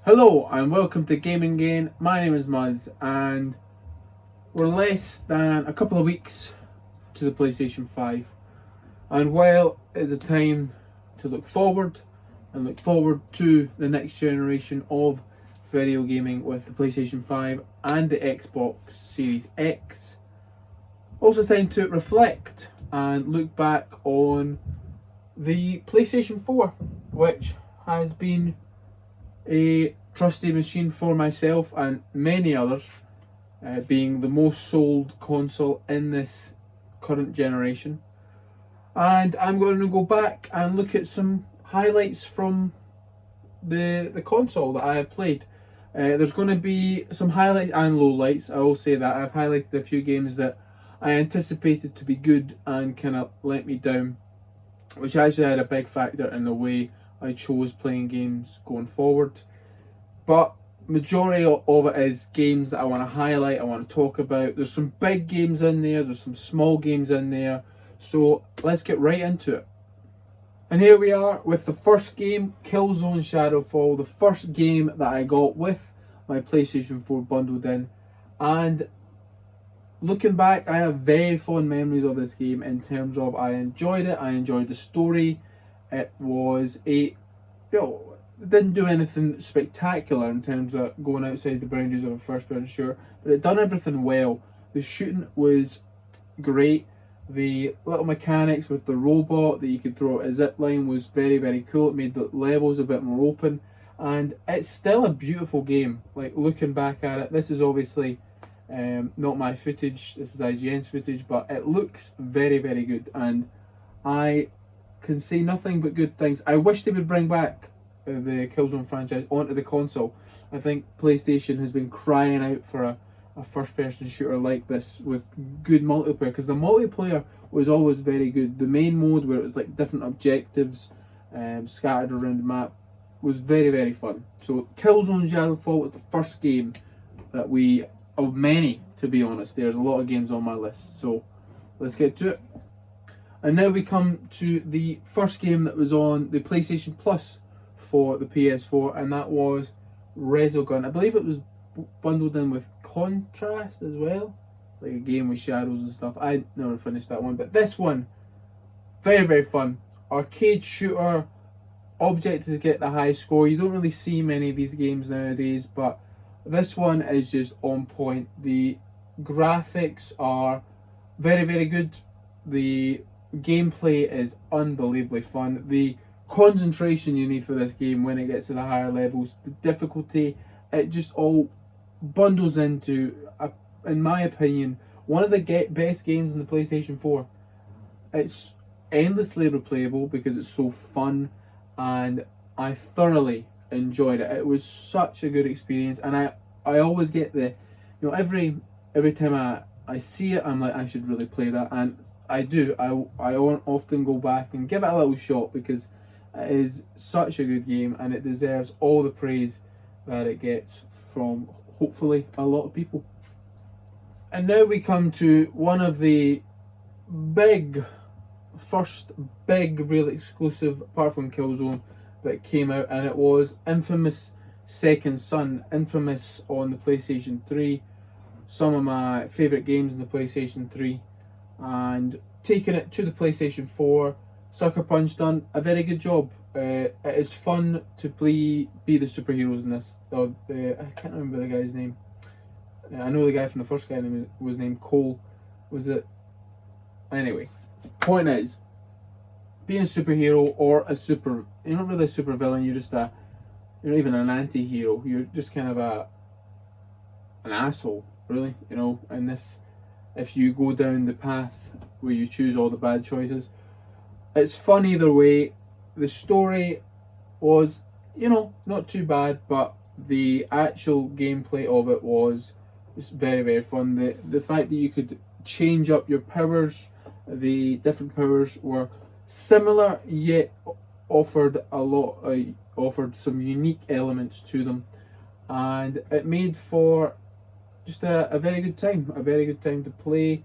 Hello and welcome to Gaming Gain. My name is Muzz and we're less than a couple of weeks to the PlayStation 5. And while it's a time to look forward and look forward to the next generation of video gaming with the PlayStation 5 and the Xbox Series X, also time to reflect and look back on the PlayStation 4, which has been a trusty machine for myself and many others, being the most sold console in this current generation. And I'm going to go back and look at some highlights from the console that I have played. There's going to be some highlights and lowlights. I will say that I've highlighted a few games that I anticipated to be good and kind of let me down, which actually had a big factor in the way I chose playing games going forward. But majority of it is games that I want to highlight, I want to talk about. There's some big games in there, there's some small games in there. So let's get right into it. And here we are with the first game, Killzone Shadowfall, the first game that I got with my PlayStation 4 bundled in. And looking back, I have very fond memories of this game in terms of I enjoyed it, I enjoyed the story. It was it didn't do anything spectacular in terms of going outside the boundaries of a first-person shooter, but it done everything well. The shooting was great. The little mechanics with the robot that you could throw a zip line was very, very cool. It made the levels a bit more open, and it's still a beautiful game. Like, looking back at it, this is obviously not my footage, this is IGN's footage, but it looks very, very good, and I can say nothing but good things. I wish they would bring back the Killzone franchise onto the console. I think PlayStation has been crying out for a first-person shooter like this with good multiplayer, because the multiplayer was always very good. The main mode, where it was like different objectives scattered around the map, was very, very fun. So Killzone Shadowfall was the first game that of many, to be honest. There's a lot of games on my list, so let's get to it. And now we come to the first game that was on the PlayStation Plus for the PS4, and that was Resogun. I believe it was bundled in with Contrast as well, like a game with shadows and stuff. I never finished that one, but this one, very, very fun. Arcade shooter, object is to get the high score. You don't really see many of these games nowadays, but this one is just on point. The graphics are very, very good. The gameplay is unbelievably fun. The concentration you need for this game when it gets to the higher levels, the difficulty, it just all bundles into, in my opinion, one of the best games in the PlayStation 4. It's endlessly replayable because it's so fun, and I thoroughly enjoyed it. It was such a good experience, and I always get every time I see it, I'm like, I should really play that, and I do. I often go back and give it a little shot because it is such a good game and it deserves all the praise that it gets from, hopefully, a lot of people. And now we come to one of the first big real exclusive, apart from Killzone, that came out, and it was Infamous Second Son. Infamous on the PlayStation 3. Some of my favourite games on the PlayStation 3. And taking it to the PlayStation 4, Sucker Punch done a very good job. It is fun to be the superheroes in this. I can't remember the guy's name. I know the guy from the first guy was named Cole. Was it? Anyway, point is, being a superhero or you're not really a super villain. You're just you're not even an anti-hero. You're just kind of an asshole, really. In this, if you go down the path where you choose all the bad choices. It's fun either way. The story was, not too bad, but the actual gameplay of it was just very, very fun. The fact that you could change up your powers, the different powers were similar, yet offered some unique elements to them, and it made for just a very good time to play.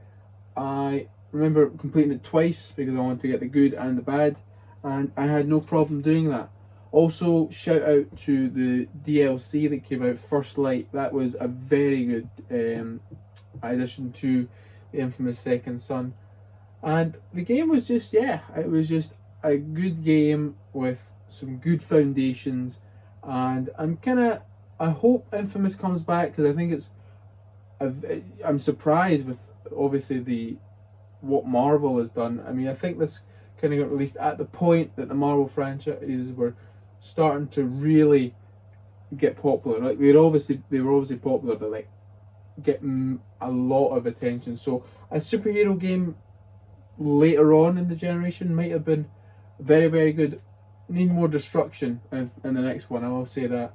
I remember completing it twice because I wanted to get the good and the bad, and I had no problem doing that. Also, shout out to the DLC that came out, First Light. That was a very good addition to the infamous Second Son. And the game was just, yeah, it was just a good game with some good foundations. And I hope Infamous comes back, because I think I'm surprised with obviously what Marvel has done. I mean, I think this kind of got released at the point that the Marvel franchises were starting to really get popular. Like they were obviously popular, but like getting a lot of attention. So a superhero game later on in the generation might have been very, very good. Need more destruction in the next one, I will say that.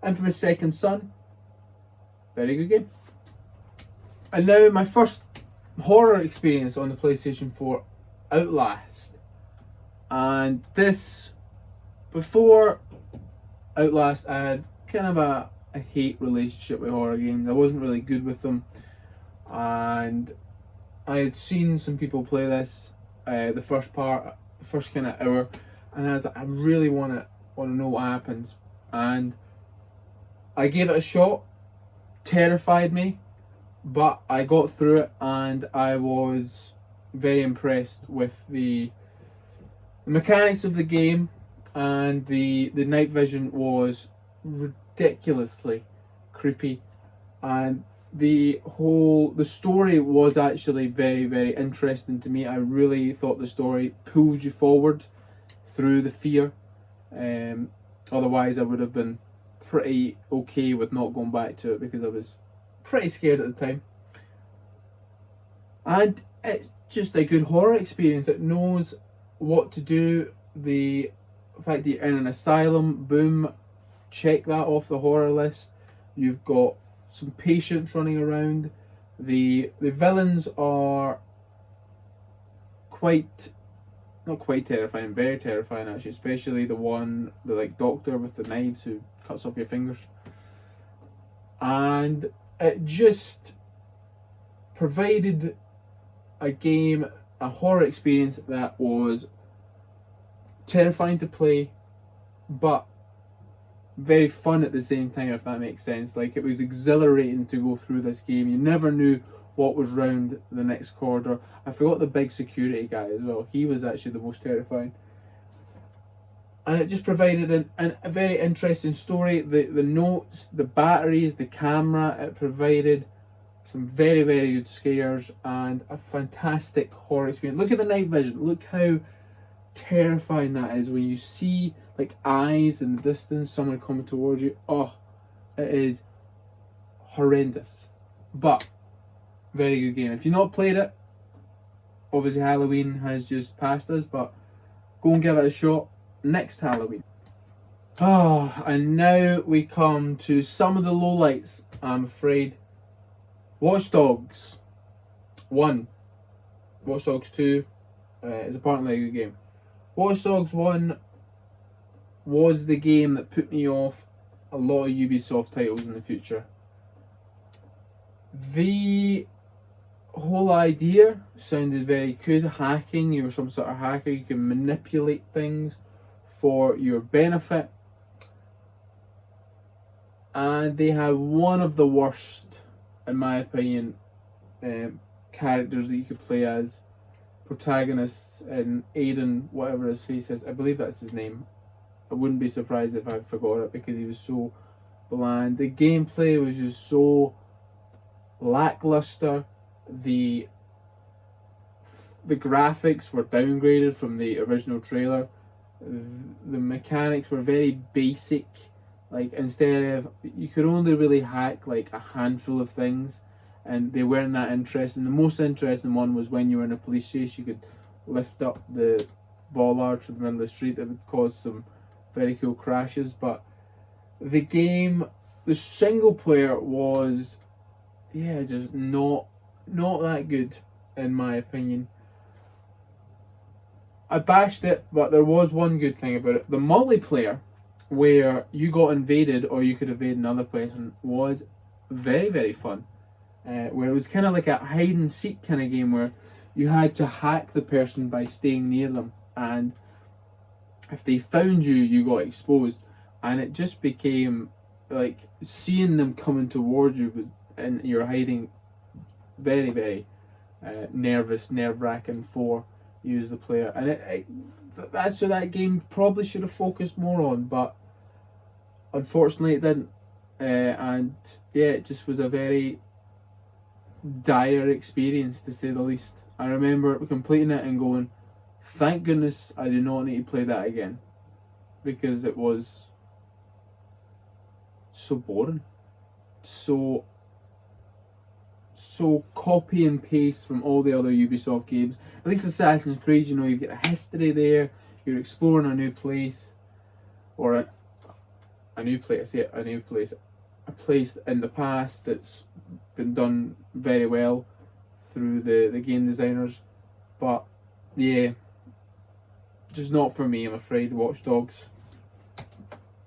Infamous Second Son, very good game. And now my first horror experience on the PlayStation 4, Outlast. And this, before Outlast, I had kind of a hate relationship with horror games. I wasn't really good with them, and I had seen some people play this, the first kind of hour, and I was like, I really want to know what happens. And I gave it a shot. Terrified me, but I got through it, and I was very impressed with the mechanics of the game, and the night vision was ridiculously creepy, and the story was actually very, very interesting to me. I really thought the story pulled you forward through the fear. Otherwise I would have been pretty okay with not going back to it, because I was pretty scared at the time. And it's just a good horror experience. It knows what to do. The fact that you're in an asylum, boom, check that off the horror list. You've got some patients running around. The villains are not quite terrifying, very terrifying actually, especially the like doctor with the knives who cuts off your fingers. And it just provided a horror experience that was terrifying to play, but very fun at the same time, if that makes sense. Like, it was exhilarating to go through this game. You never knew what was round the next corridor. I forgot the big security guy as well. He was actually the most terrifying. And it just provided a very interesting story. The notes, the batteries, the camera, it provided some very, very good scares and a fantastic horror experience. Look at the night vision. Look how terrifying that is when you see like eyes in the distance, someone coming towards you. Oh, it is horrendous, but very good game. If you've not played it, obviously Halloween has just passed us, but go and give it a shot next Halloween. And now we come to some of the lowlights, I'm afraid. Watch Dogs 1, Watch Dogs 2 is apparently a good game. Watch Dogs 1 was the game that put me off a lot of Ubisoft titles in the future. The whole idea sounded very good. Hacking, you were some sort of hacker, you can manipulate things for your benefit. And they had one of the worst, in my opinion, characters that you could play as protagonists, and Aiden, whatever his face is, I believe that's his name. I wouldn't be surprised if I forgot it, because he was so bland. The gameplay was just so lackluster. The graphics were downgraded from the original trailer. The mechanics were very basic. Like, instead of, you could only really hack like a handful of things, and they weren't that interesting. The most interesting one was when you were in a police chase, you could lift up the bollard from the middle of the street. That would cause some very cool crashes. But the game, the single player was, yeah, just not that good, in my opinion. I bashed it, but there was one good thing about it. The multiplayer, where you got invaded or you could evade another person, was very, very fun. Where it was kind of like a hide and seek kind of game, where you had to hack the person by staying near them, and if they found you, you got exposed, and it just became like seeing them coming towards you was, and you're hiding, very, very nervous, nerve-wracking for you as the player, and that's what that game probably should have focused more on, but unfortunately it didn't, and yeah, it just was a very dire experience, to say the least. I remember completing it and going, thank goodness I do not need to play that again, because it was so boring, so copy and paste from all the other Ubisoft games. At least Assassin's Creed, you know, you get a history there, you're exploring a new place, or a new place, I say a new place, a place in the past that's been done very well through the game designers. But yeah, just not for me, I'm afraid, Watch Dogs.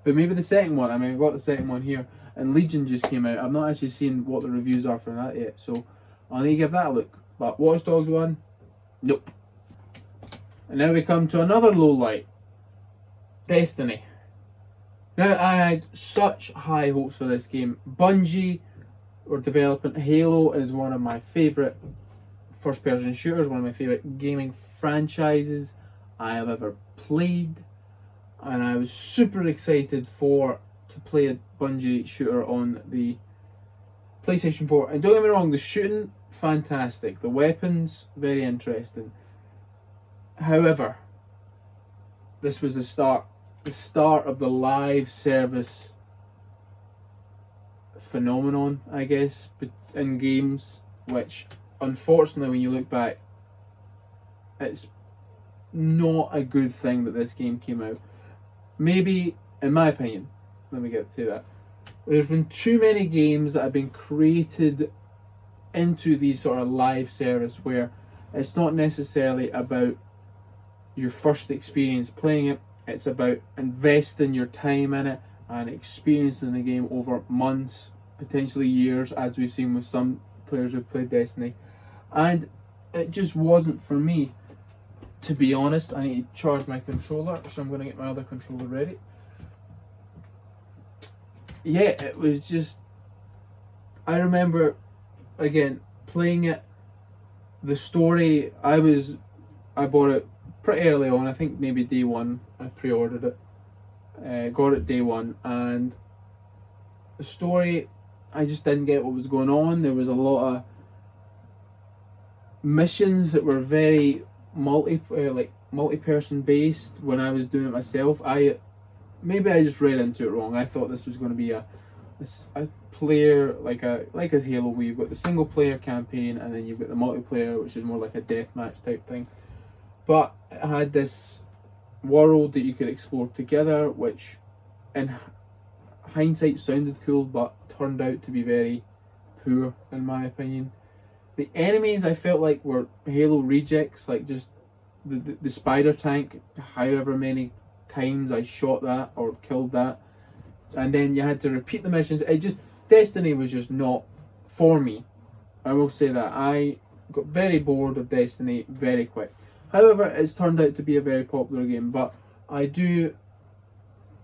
But maybe the second one, I mean, I've got the second one here, and Legion just came out. I've not actually seen what the reviews are for that yet, so I'll need to give that a look. But Watch Dogs 1, nope. And now we come to another low light, Destiny. Now, I had such high hopes for this game. Bungie were developing. Halo is one of my favourite first-person shooters, one of my favourite gaming franchises I have ever played. And I was super excited to play a Bungie shooter on the PlayStation 4. And don't get me wrong, the shooting, fantastic. The weapons, very interesting. However, this was the start of the live service phenomenon, I guess, in games, which unfortunately when you look back, it's not a good thing that this game came out. Maybe, in my opinion, let me get to that, there's been too many games that have been created into these sort of live service where it's not necessarily about your first experience playing it, it's about investing your time in it and experiencing the game over months, potentially years, as we've seen with some players who've played Destiny. And it just wasn't for me, to be honest. I need to charge my controller, so I'm going to get my other controller ready. Yeah, it was just, I remember, again, playing it, the story, I bought it pretty early on, I think maybe day one, I pre-ordered it, got it day one, and the story, I just didn't get what was going on. There was a lot of missions that were very multi-person based. When I was doing it myself, maybe I just read into it wrong. I thought this was going to be a player like a Halo, where you've got the single player campaign and then you've got the multiplayer, which is more like a deathmatch type thing. But it had this world that you could explore together, which in hindsight sounded cool, but turned out to be very poor in my opinion. The enemies I felt like were Halo rejects, like just the spider tank, however many times I shot that or killed that, and then you had to repeat the missions. Destiny was just not for me. I will say that. I got very bored of Destiny very quick. However, it's turned out to be a very popular game, but I do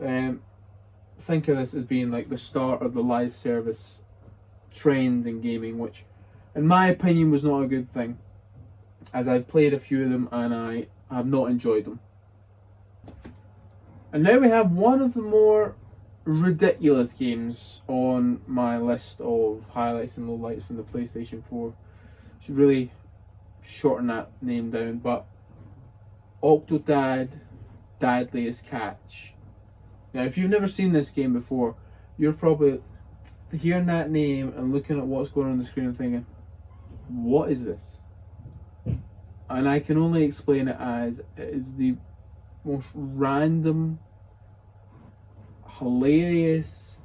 think of this as being like the start of the live service trend in gaming, which in my opinion was not a good thing, as I've played a few of them and I have not enjoyed them. And now we have one of the more ridiculous games on my list of highlights and lowlights from the PlayStation 4. Should really shorten that name down, but Octodad Deadliest Catch. Now, if you've never seen this game before, you're probably hearing that name and looking at what's going on the screen and thinking, what is this? And I can only explain it as it is the most random, hilarious,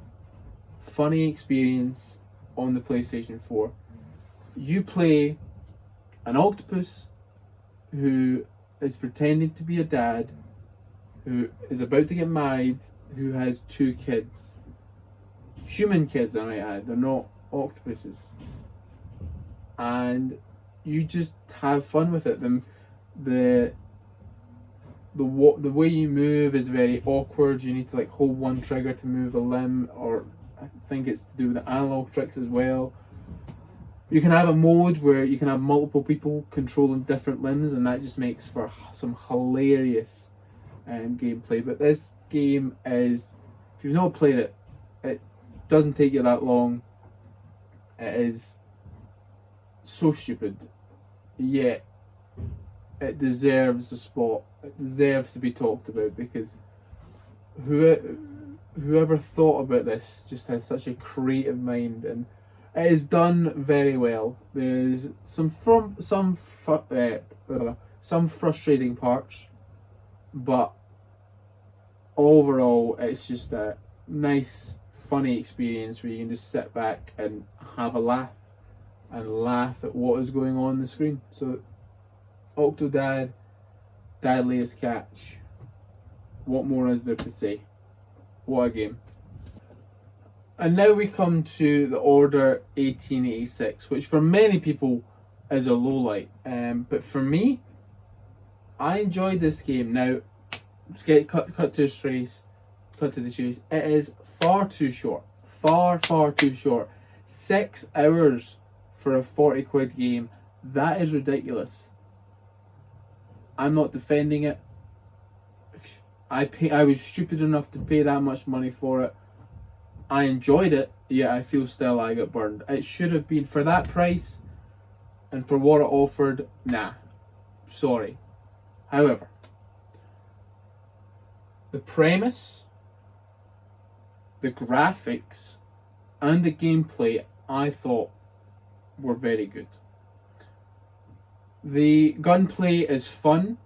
funny experience on the PlayStation 4. You play an octopus who is pretending to be a dad, who is about to get married, who has 2 kids. Human kids, I might add, they're not octopuses. And you just have fun with it. the way you move is very awkward. You need to like hold one trigger to move a limb, or I think it's to do with the analog tricks as well. You can have a mode where you can have multiple people controlling different limbs, and that just makes for some hilarious gameplay. But this game is, if you've not played it, it doesn't take you that long. It is so stupid, yet it deserves a spot. It deserves to be talked about, because whoever thought about this just has such a creative mind, and it is done very well. There is some frustrating parts, but overall it's just a nice, funny experience where you can just sit back and have a laugh and laugh at what is going on the screen. So Octodad, Deadliest Catch. What more is there to say? What a game. And now we come to the Order 1886, which for many people is a low light. But for me, I enjoyed this game. Now, let's get cut to the chase. It is far too short. Far too short. 6 hours for a 40 quid game. That is ridiculous. I'm not defending it. I was stupid enough to pay that much money for it. I enjoyed it, yet I feel still I got burned. It should have been, for that price and for what it offered, nah. Sorry. However, the premise, the graphics, and the gameplay I thought were very good. The gunplay is fun.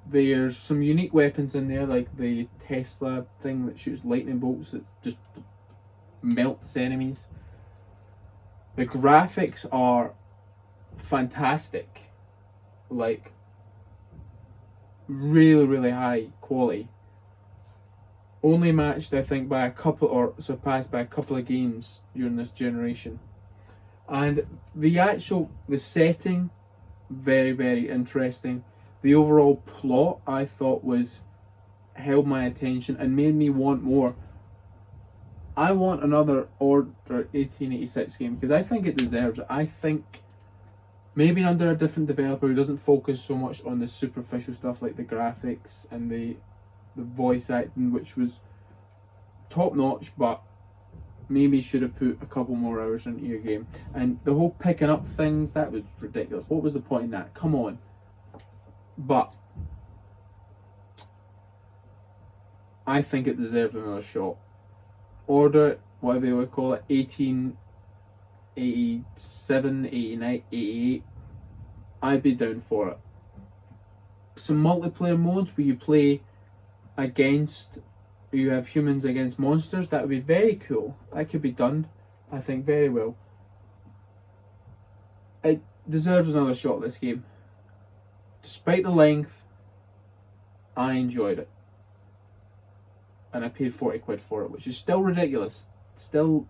There's some unique weapons in there, like the Tesla thing that shoots lightning bolts that just melts enemies. The graphics are fantastic, like really high quality. Only matched, I think, by a couple, or surpassed by a couple of games during this generation. And the setting, very interesting. The overall plot, I thought, held my attention and made me want more. I want another Order 1886 game because I think it deserves it. I think maybe under a different developer who doesn't focus so much on the superficial stuff like the graphics and the voice acting, which was top notch, but maybe should have put a couple more hours into your game. And the whole picking up things, that was ridiculous. What was the point in that? Come on. But I think it deserves another shot. Order, whatever you would call it, 1887, 89, 88. I'd be down for it. Some multiplayer modes where you play against, you have humans against monsters, that would be very cool. That could be done, I think, very well. It deserves another shot, this game. Despite the length, I enjoyed it. And I paid 40 quid for it, which is still ridiculous. Still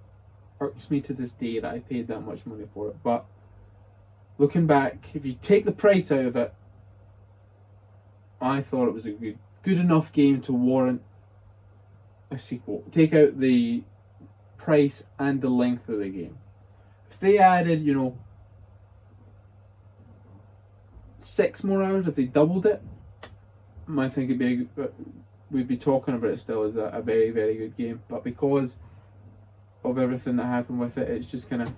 irks me to this day that I paid that much money for it. But looking back, if you take the price out of it, I thought it was a good enough game to warrant a sequel. Take out the price and the length of the game. If they added, 6 more hours, if they doubled it, I think we'd be talking about it still as a very good game. But because of everything that happened with it, it's just kind of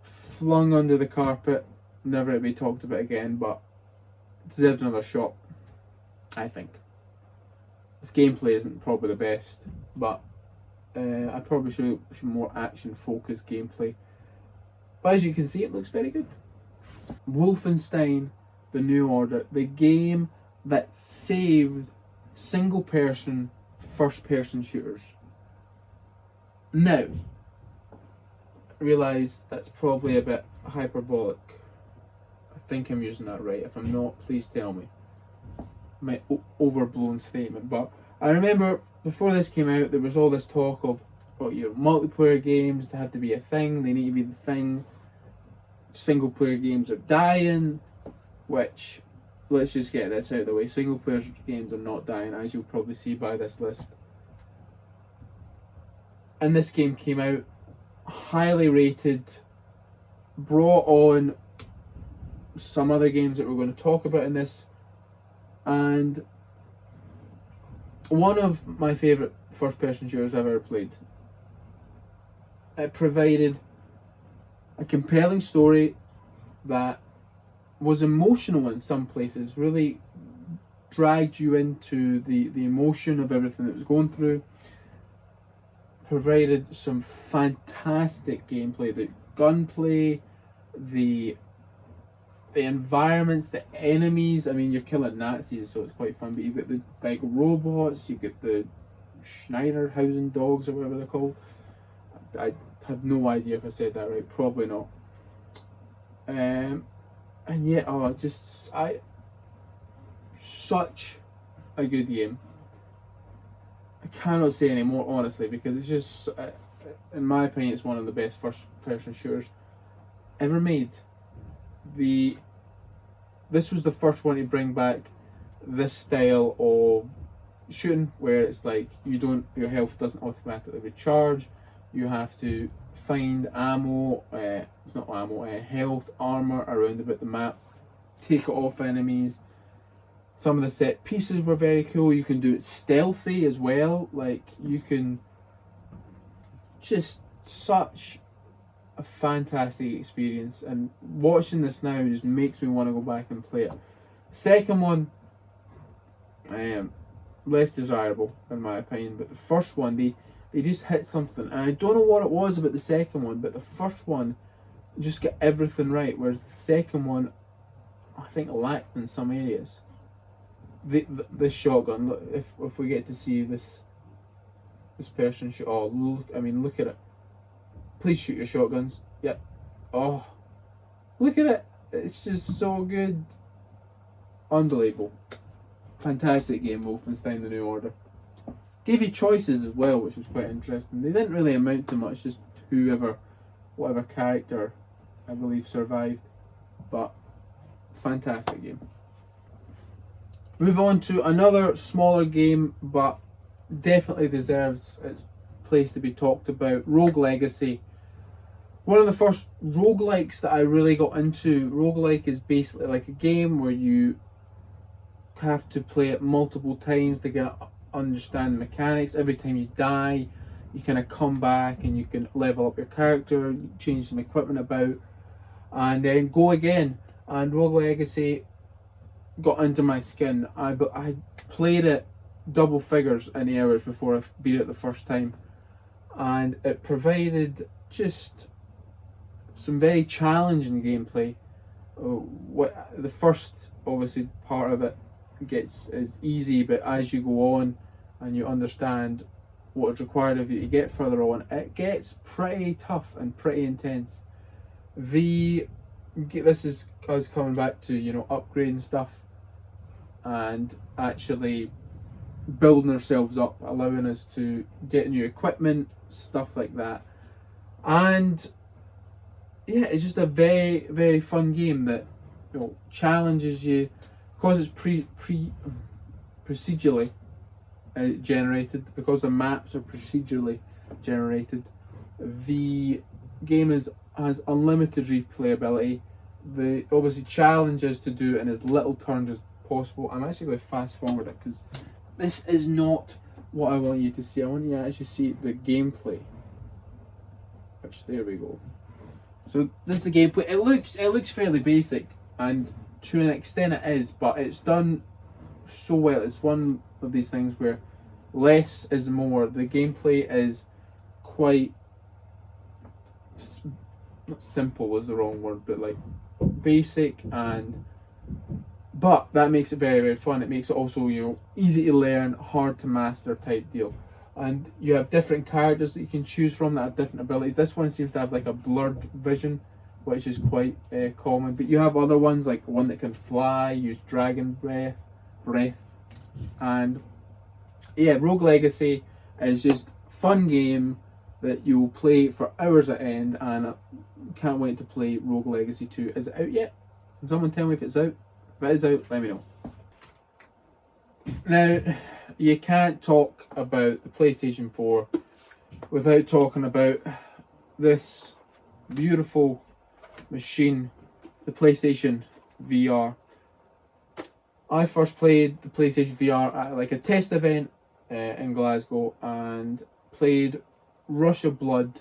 flung under the carpet, never to be talked about again. But it deserves another shot, I think. This gameplay isn't probably the best, but I probably should more action focused gameplay. But as you can see, it looks very good. Wolfenstein: The New Order, the game that saved single person, first person shooters. Now, I realise that's probably a bit hyperbolic. I think I'm using that right. If I'm not, please tell me. My overblown statement. But I remember before this came out, there was all this talk of, multiplayer games have to be a thing, they need to be the thing. Single player games are dying, which let's just get this out of the way. Single player games are not dying, as you'll probably see by this list. And this game came out highly rated, brought on some other games that we're going to talk about in this, and one of my favourite first person shooters I've ever played. It provided a compelling story that was emotional in some places, really dragged you into the emotion of everything that was going through. Provided some fantastic gameplay, the gunplay, the environments, the enemies. I mean, you're killing Nazis, so it's quite fun, but you've got the big robots, you've got the Schneiderhausen dogs, or whatever they're called. I have no idea if I said that right, probably not. And yet, such a good game. I cannot say any more, honestly, because it's just, in my opinion, it's one of the best first-person shooters ever made. This was the first one to bring back this style of shooting, where it's like your health doesn't automatically recharge. You have to find ammo, health, armor around about the map, take it off enemies. Some of the set pieces were very cool. You can do it stealthy as well. Like, you can just such a fantastic experience, and watching this now just makes me want to go back and play it. Second one, less desirable in my opinion, but the first one, they just hit something, and I don't know what it was about the second one, but the first one just got everything right, whereas the second one, I think, lacked in some areas. The shotgun, look, if we get to see this person shoot, oh look at it. Please shoot your shotguns. Yep. Oh, look at it. It's just so good. Unbelievable. Fantastic game, Wolfenstein: The New Order. Gave you choices as well, which was quite interesting. They didn't really amount to much, just whatever character I believe survived. But fantastic game. Move on to another smaller game, but definitely deserves its place to be talked about. Rogue Legacy. One of the first roguelikes that I really got into. Roguelike is basically like a game where you have to play it multiple times to get understand the mechanics. Every time you die, you kind of come back and you can level up your character, change some equipment about, and then go again. And Rogue Legacy got into my skin. I played it double figures in the hours before I beat it the first time, and it provided just some very challenging gameplay. The first, obviously, part of it is easy, but as you go on and you understand what is required of you to get further on, it gets pretty tough and pretty intense. This is us coming back to upgrading stuff and actually building ourselves up, allowing us to get new equipment, stuff like that. And yeah, it's just a very, very fun game that challenges you, because it's procedurally generated, because the maps are procedurally generated. The game has unlimited replayability. The obviously challenges to do in as little turns as possible. I'm actually going to fast forward it because this is not what I want you to see. I want you to actually see the gameplay. Which, there we go. So this is the gameplay. It looks fairly basic, and to an extent it is, but it's done so well. It's one of these things where less is more. The gameplay is quite, not simple is the wrong word, but like basic, but that makes it very, very fun. It makes it also easy to learn, hard to master type deal. And you have different characters that you can choose from that have different abilities. This one seems to have like a blurred vision, which is quite common. But you have other ones, like one that can fly, use dragon breath, and yeah, Rogue Legacy is just a fun game that you'll play for hours at end, and I can't wait to play Rogue Legacy 2. Is it out yet? Can someone tell me if it's out? If it is out, let me know. Now, you can't talk about the PlayStation 4 without talking about this beautiful machine, the PlayStation VR. I first played the PlayStation VR at like a test event in Glasgow and played Rush of Blood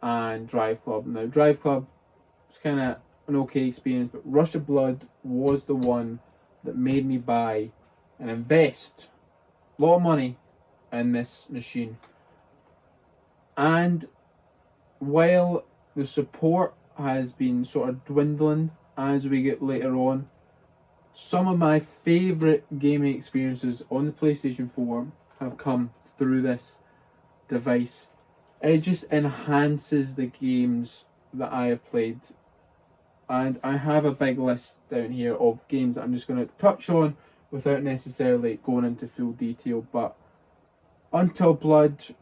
and Drive Club. Now, Drive Club was kind of an okay experience, but Rush of Blood was the one that made me buy and invest a lot of money in this machine. And while the support has been sort of dwindling as we get later on, some of my favourite gaming experiences on the PlayStation 4 have come through this device. It just enhances the games that I have played. And I have a big list down here of games that I'm just going to touch on without necessarily going into full detail. But Until Blood,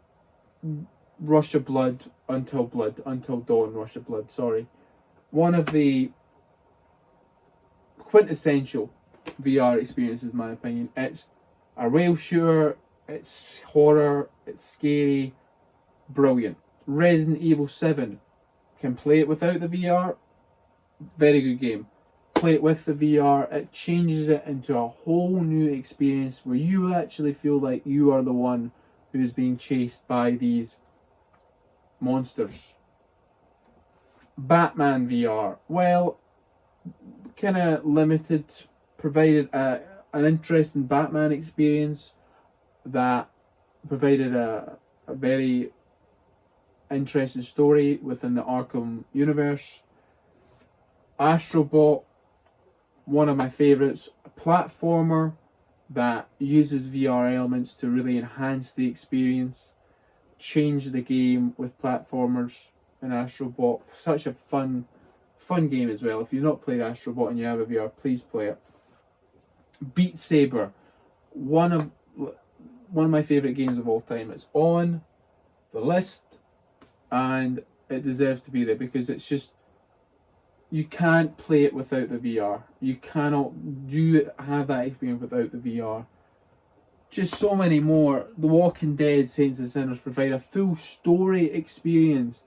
Rush of Blood, Until Dawn, Rush of Blood, sorry. One of the quintessential VR experiences, in my opinion. It's a rail shooter, it's horror, it's scary, brilliant. Resident Evil 7, can play it without the VR, very good game. Play it with the VR, it changes it into a whole new experience where you actually feel like you are the one who's being chased by these monsters. Batman VR, well, kind of limited, provided an interesting Batman experience that provided a very interesting story within the Arkham universe. Astrobot, one of my favourites, a platformer that uses VR elements to really enhance the experience, change the game with platformers in Astrobot. Such a fun game as well. If you've not played Astrobot and you have a VR, please play it. Beat Saber, one of my favourite games of all time. It's on the list and it deserves to be there because it's just, you can't play it without the VR. You cannot have that experience without the VR. Just so many more. The Walking Dead, Saints and Sinners provide a full story experience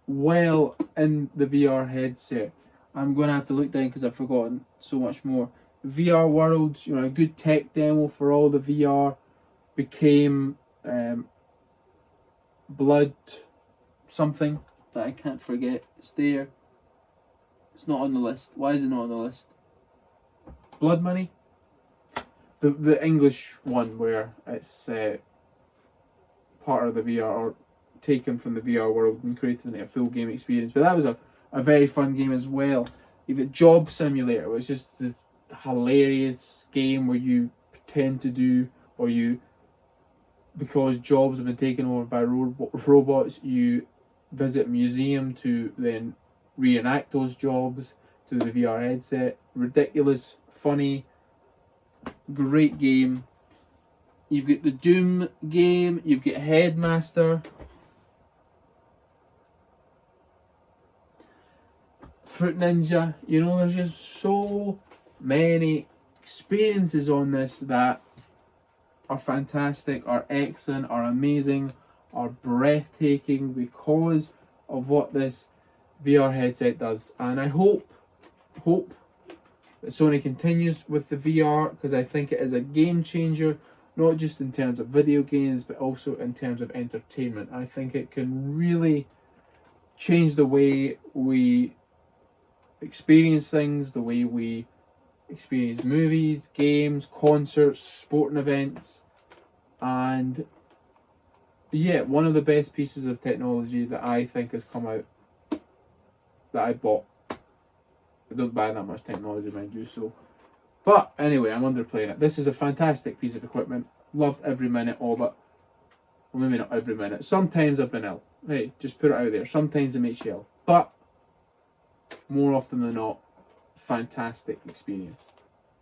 well in the VR headset. I'm going to have to look down because I've forgotten so much more. VR Worlds, a good tech demo for all the VR became Blood something that I can't forget. It's there. It's not on the list. Why is it not on the list? Blood Money? The English one where it's part of the VR or taken from the VR world and created into a full game experience. But that was a very fun game as well. You've got Job Simulator, which is this hilarious game where you pretend to do, or because jobs have been taken over by robots, you visit a museum to then reenact those jobs to the VR headset. Ridiculous, funny, great game. You've got the Doom game, you've got Headmaster, Fruit Ninja. There's just so many experiences on this that are fantastic, are excellent, are amazing, are breathtaking because of what this VR headset does. And I hope that Sony continues with the VR because I think it is a game changer, not just in terms of video games but also in terms of entertainment. I think it can really change the way we experience things, the way we experience movies, games, concerts, sporting events, and one of the best pieces of technology that I think has come out that I bought. I don't buy that much technology, mind you, so. But anyway, I'm underplaying it. This is a fantastic piece of equipment. Loved every minute of it. Well, maybe not every minute. Sometimes I've been ill. Hey, just put it out there. Sometimes it makes you ill. But more often than not, fantastic experience.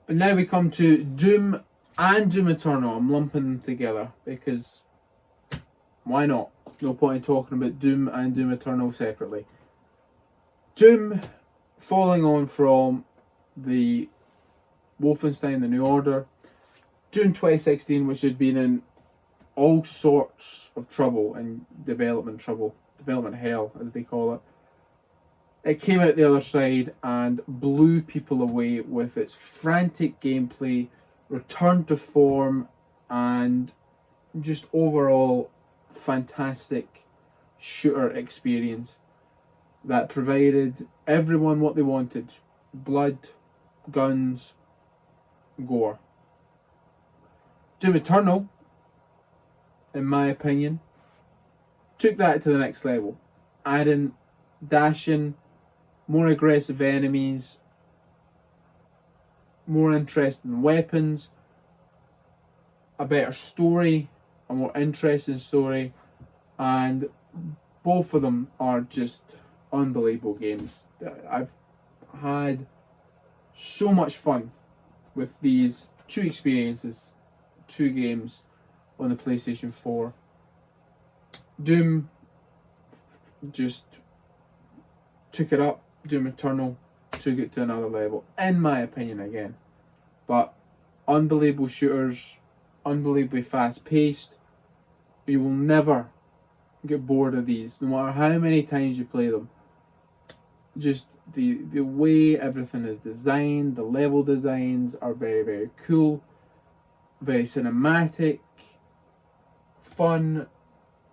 And now we come to Doom and Doom Eternal. I'm lumping them together because why not? No point in talking about Doom and Doom Eternal separately. Doom, following on from the Wolfenstein: The New Order, Doom 2016, which had been in all sorts of trouble and development hell, as they call it. It came out the other side and blew people away with its frantic gameplay, return to form, and just overall fantastic shooter experience that provided everyone what they wanted: blood, guns, gore. Doom Eternal, in my opinion, took that to the next level, adding dashing, more aggressive enemies, more interesting weapons, a better story, a more interesting story, and both of them are just unbelievable games. I've had so much fun with these two games on the PlayStation 4. Doom just took it up. Doom Eternal took it to another level, in my opinion again. But unbelievable shooters, unbelievably fast paced. You will never get bored of these, no matter how many times you play them. Just the way everything is designed, the level designs are very, very cool, very cinematic, fun,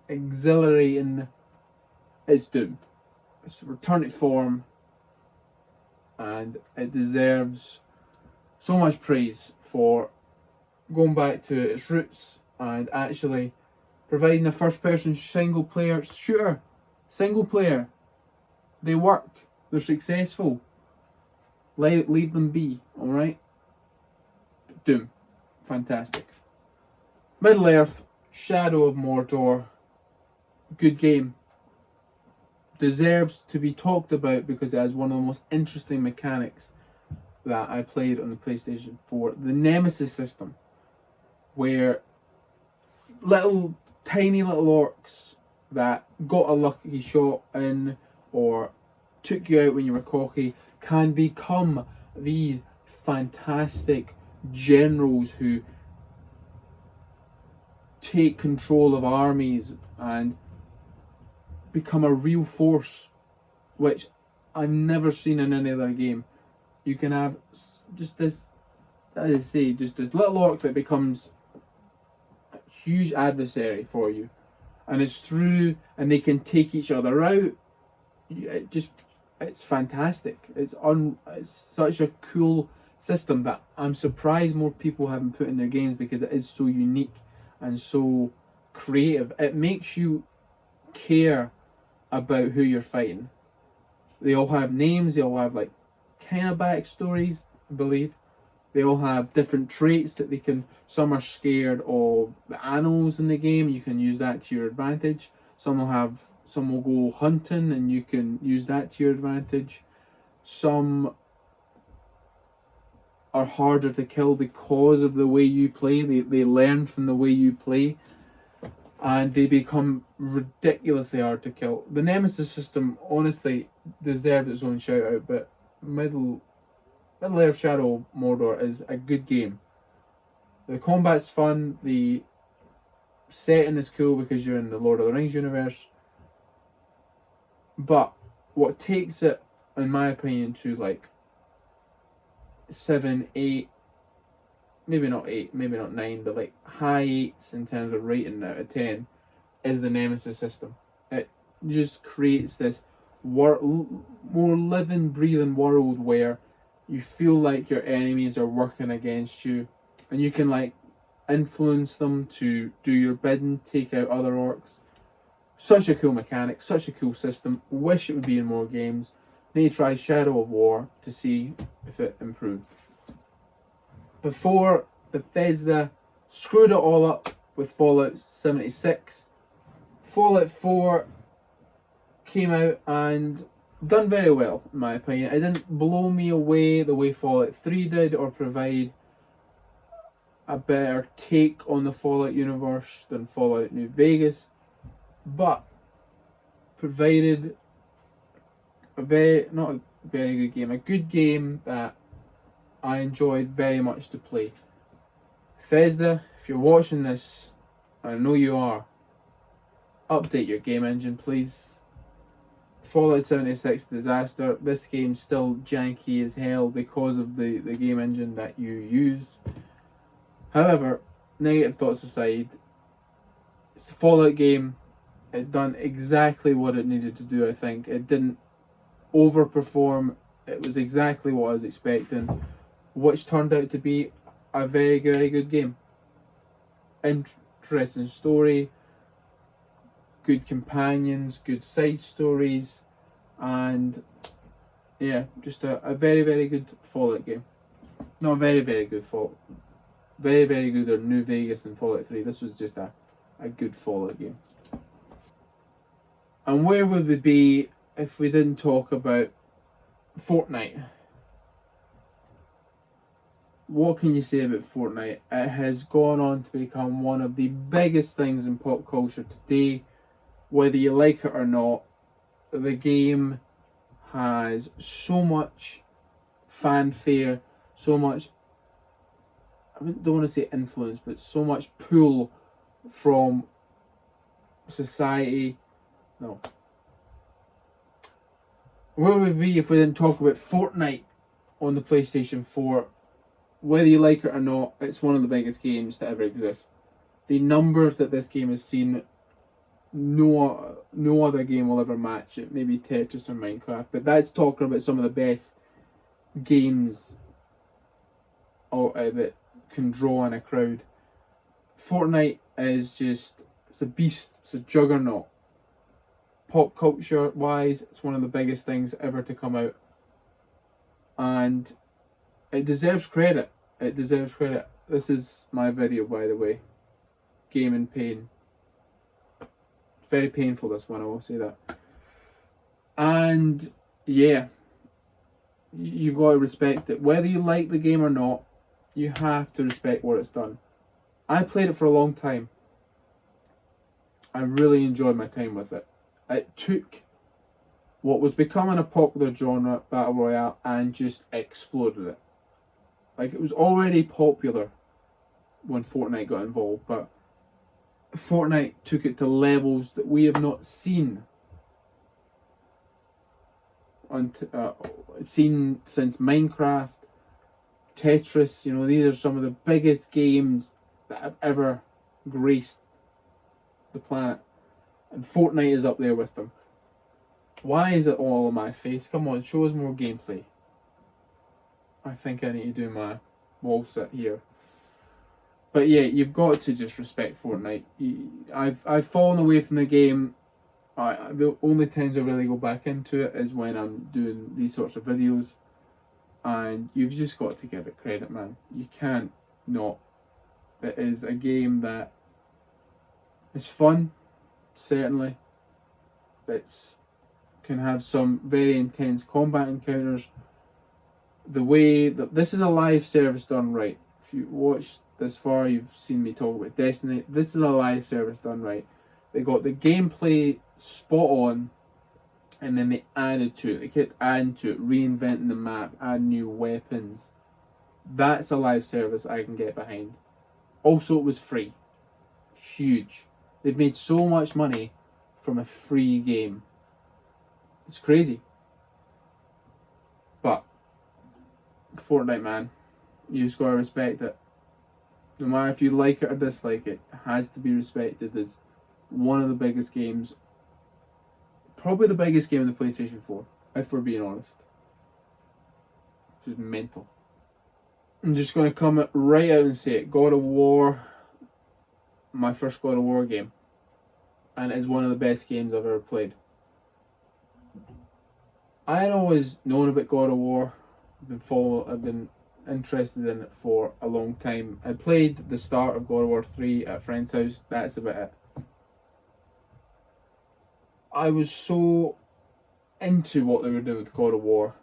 exhilarating. It's Doom. It's return to form, and it deserves so much praise for going back to its roots and actually providing a first-person single-player shooter. Single player. They work. They're successful. Leave them be, alright? Doom. Fantastic. Middle-earth, Shadow of Mordor. Good game. Deserves to be talked about because it has one of the most interesting mechanics that I played on the PlayStation 4. The Nemesis system, where tiny little orcs that got a lucky shot in or took you out when you were cocky can become these fantastic generals who take control of armies and become a real force, which I've never seen in any other game. You can have just this, as I say, just this little orc that becomes a huge adversary for you, and and they can take each other out. It's fantastic. It's such a cool system that I'm surprised more people haven't put in their games because it is so unique and so creative. It makes you care about who you're fighting. They all have names, they all have like kind of backstories, I believe. They all have different traits that they can. Some are scared of the animals in the game, you can use that to your advantage. Some will go hunting and you can use that to your advantage. Some are harder to kill because of the way you play. They learn from the way you play, and they become ridiculously hard to kill. The Nemesis system honestly deserves its own shout out, but Middle-earth Shadow of Mordor is a good game. The combat's fun, the setting is cool because you're in the Lord of the Rings universe, but what takes it, in my opinion, to like 7, 8, maybe not 8, maybe not 9, but like high 8s in terms of rating out of 10, is the Nemesis system. It just creates this more living, breathing world where you feel like your enemies are working against you, and you can like influence them to do your bidding, take out other orcs. Such a cool mechanic, such a cool system. Wish it would be in more games. Need to try Shadow of War to see if it improved. Before, Bethesda screwed it all up with Fallout 76. Fallout 4 came out and done very well, in my opinion. It didn't blow me away the way Fallout 3 did, or provide a better take on the Fallout universe than Fallout New Vegas, but provided a good game that I enjoyed very much to play. Bethesda, if you're watching this, I know you are, update your game engine, please. Fallout 76 disaster. This game's still janky as hell because of the game engine that you use. However, negative thoughts aside, it's a Fallout game. It done exactly what it needed to do, I think. It didn't overperform. It was exactly what I was expecting, which turned out to be a very, very good game. Interesting story, good companions, good side stories, and yeah, just a very, very good Fallout game. Not very, very good Fallout. Very, very good or New Vegas and Fallout 3. This was just a good Fallout game. And where would we be if we didn't talk about Fortnite? What can you say about Fortnite? It has gone on to become one of the biggest things in pop culture today. Whether you like it or not, the game has so much fanfare, so much, I don't want to say influence, but so much pull from society. No. Where would we be if we didn't talk about Fortnite on the PlayStation 4? Whether you like it or not, it's one of the biggest games to ever exist. The numbers that this game has seen, no other game will ever match it. Maybe Tetris or Minecraft, but that's talking about some of the best games that can draw in a crowd. Fortnite is just, it's a beast, it's a juggernaut. Pop culture wise, it's one of the biggest things ever to come out. And it deserves credit. It deserves credit. This is my video, by the way. Game in pain. Very painful, this one, I will say that. And yeah, you've got to respect it. Whether you like the game or not, you have to respect what it's done. I played it for a long time. I really enjoyed my time with it. It took what was becoming a popular genre, Battle Royale, and just exploded it. Like, it was already popular when Fortnite got involved, but Fortnite took it to levels that we have not seen since Minecraft, Tetris. You know, these are some of the biggest games that have ever graced the planet, and Fortnite is up there with them. Why is it all on my face? Come on, show us more gameplay. I think I need to do my wall sit here. But yeah, you've got to just respect Fortnite. I've fallen away from the game. The only times I really go back into it is when I'm doing these sorts of videos. And you've just got to give it credit, man. You can't not. It is a game that is fun, certainly. It's can have some very intense combat encounters. The way that this is a live service done right. If you watched this far, you've seen me talk about Destiny. This is a live service done right. They got the gameplay spot on, and then they added to it. They kept adding to it, reinventing the map, adding new weapons. That's a live service I can get behind. Also, it was free. Huge. They've made so much money from a free game. It's crazy. But Fortnite, man, you just gotta respect it. No matter if you like it or dislike it, it has to be respected as one of the biggest games. Probably the biggest game in the PlayStation 4, if we're being honest. Which is mental. I'm just gonna come right out and say it. God of War, my first God of War game. And it's one of the best games I've ever played. I had always known about God of War. I've been interested in it for a long time. I played the start of God of War 3 at a friend's house. That's about it. I was so into what they were doing with God of War,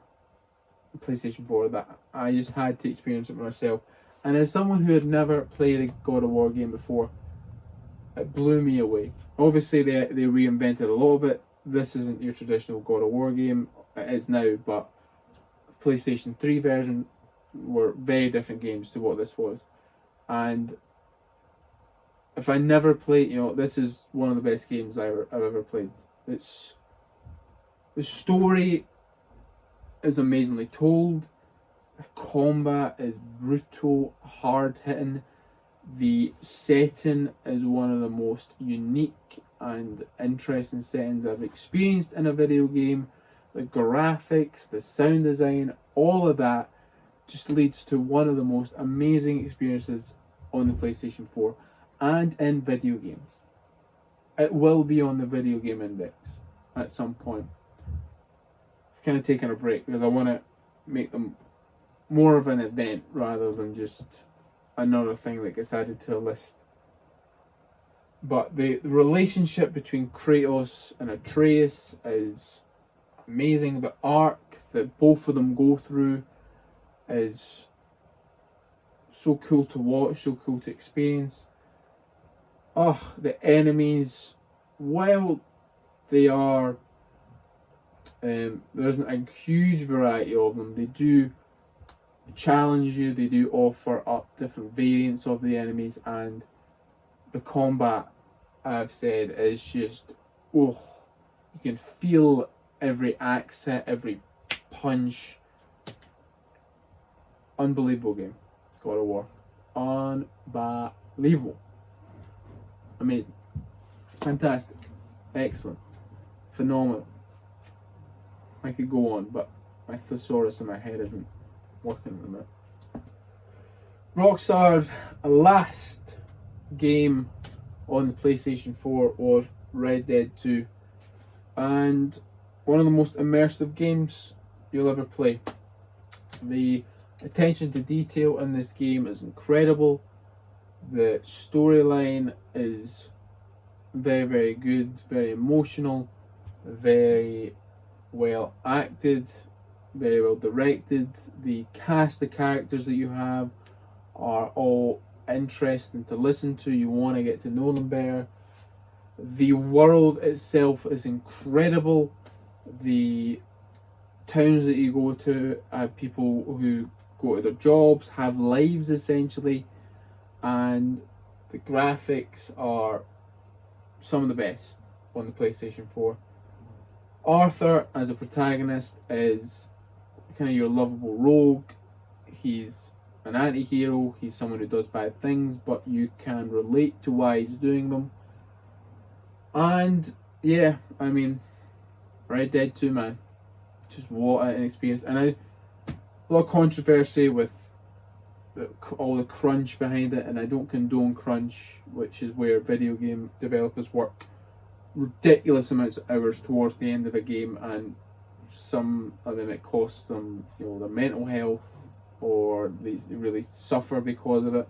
PlayStation 4, that I just had to experience it myself. And as someone who had never played a God of War game before, it blew me away. Obviously, they reinvented a lot of it. This isn't your traditional God of War game. It is now, but PlayStation 3 version were very different games to what this was. And if I never played, this is one of the best games I've ever played. It's the story is amazingly told. The combat is brutal, hard hitting. The setting is one of the most unique and interesting settings I've experienced in a video game. The graphics, the sound design, all of that just leads to one of the most amazing experiences on the PlayStation 4 and in video games. It will be on the video game index at some point. I've kind of taken a break because I want to make them more of an event rather than just another thing that gets added to a list. But the relationship between Kratos and Atreus is amazing. The arc that both of them go through is so cool to watch, so cool to experience. The enemies, while they are there isn't a huge variety of them, they do challenge you, they do offer up different variants of the enemies, and the combat, I've said, is just, you can feel every accent, every punch. Unbelievable game, God of War. Unbelievable. Amazing. Fantastic. Excellent. Phenomenal. I could go on, but my thesaurus in my head isn't working at the minute. Rockstar's last game on the PlayStation 4 was Red Dead 2, and one of the most immersive games you'll ever play. The attention to detail in this game is incredible. The storyline is very, very good, very emotional, very well acted, very well directed. The cast of characters that you have are all interesting to listen to. You want to get to know them better. The world itself is incredible. The towns that you go to have people who go to their jobs, have lives essentially, and the graphics are some of the best on the PlayStation 4. Arthur as a protagonist is kind of your lovable rogue. He's an anti-hero, he's someone who does bad things, but you can relate to why he's doing them. And yeah, I mean, Red Dead 2, man, just what an experience. And a lot of controversy with all the crunch behind it, and I don't condone crunch, which is where video game developers work ridiculous amounts of hours towards the end of a game, and some of them it costs them, their mental health, or they really suffer because of it.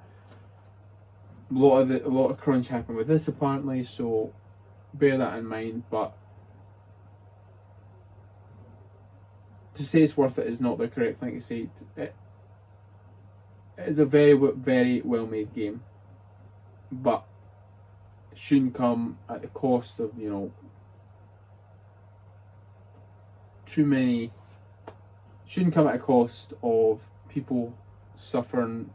A lot of crunch happened with this apparently, so bear that in mind. But to say it's worth it is not the correct thing to say. It is a very, very well made game, but it shouldn't come at the cost of shouldn't come at a cost of people suffering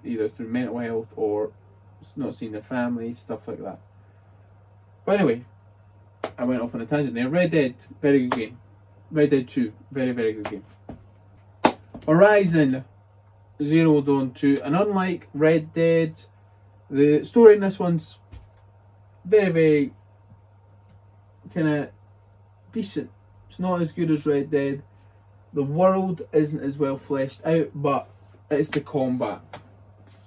either through mental health or not seeing their family, stuff like that. But anyway, I went off on a tangent there. Red Dead, very good game. Red Dead 2, very, very good game. Horizon Zero Dawn 2, and unlike Red Dead, the story in this one's very, very kind of decent. It's not as good as Red Dead. The world isn't as well fleshed out, but it's the combat.